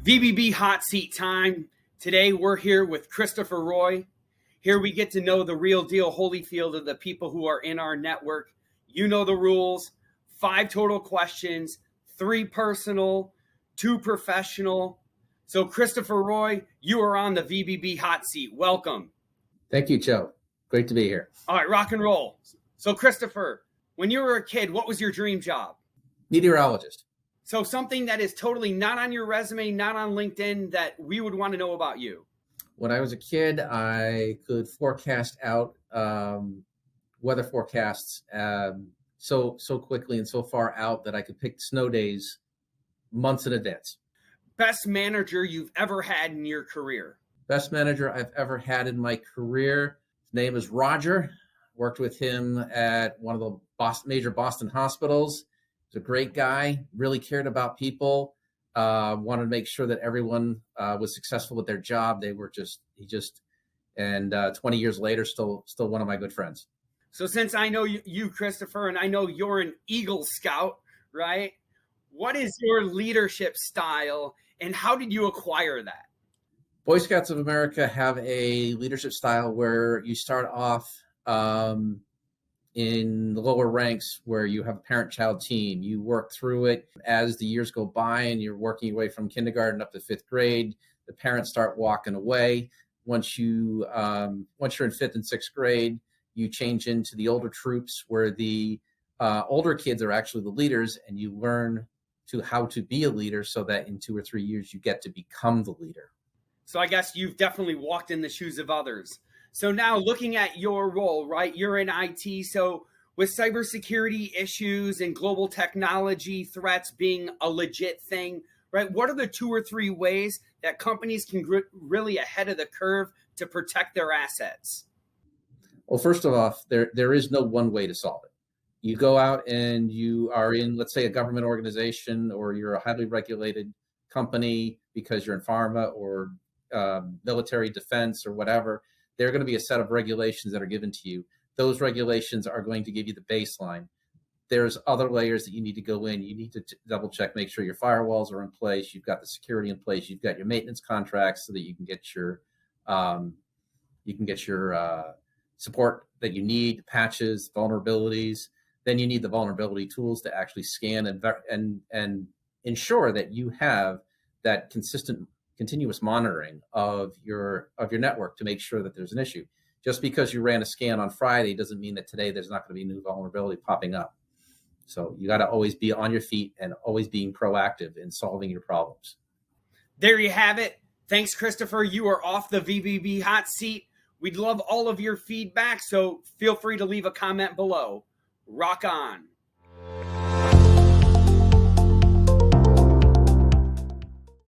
VBB Hot Seat time. Today we're here with Christopher Roy. Here we get to know the real deal Holyfield of the people who are in our network. You know the rules. 5 total questions, 3 personal, 2 professional. So Christopher Roy, you are on the VBB Hot Seat. Welcome. Thank you, Joe. Great to be here. All right, rock and roll. So Christopher, when you were a kid, what was your dream job? Meteorologist. So something that is totally not on your resume, not on LinkedIn, that we would want to know about you. When I was a kid, I could forecast out weather forecasts so quickly and so far out that I could pick snow days months in advance. Best manager you've ever had in your career? Best manager I've ever had in my career. His name is Roger. Worked with him at one of the major Boston hospitals. He's a great guy, really cared about people, wanted to make sure that everyone was successful with their job. 20 years later, still one of my good friends. So since I know you, Christopher, and I know you're an Eagle Scout, right? What is your leadership style and how did you acquire that? Boy Scouts of America have a leadership style where you start off in the lower ranks where you have a parent-child team. You work through it as the years go by and you're working your way from kindergarten up to 5th grade. The parents start walking away. Once you're in 5th and 6th grade, you change into the older troops where the older kids are actually the leaders, and you learn how to be a leader so that in 2 or 3 years you get to become the leader. So I guess you've definitely walked in the shoes of others. So now looking at your role, right, you're in IT. So with cybersecurity issues and global technology threats being a legit thing, right, what are the 2 or 3 ways that companies can really ahead of the curve to protect their assets? Well, first of all, there is no one way to solve it. You go out and you are in, let's say, a government organization, or you're a highly regulated company because you're in pharma or military defense or whatever. There are going to be a set of regulations that are given to you. Those regulations are going to give you the baseline. There's other layers that you need to go in. You need to double check, make sure your firewalls are in place. You've got the security in place. You've got your maintenance contracts so that you can get your support that you need, patches, vulnerabilities. Then you need the vulnerability tools to actually scan and ensure that you have that continuous monitoring of your network to make sure that there's an issue. Just because you ran a scan on Friday doesn't mean that today there's not going to be new vulnerability popping up. So you got to always be on your feet and always being proactive in solving your problems. There you have it. Thanks, Christopher. You are off the VBB Hot Seat. We'd love all of your feedback, so feel free to leave a comment below. Rock on.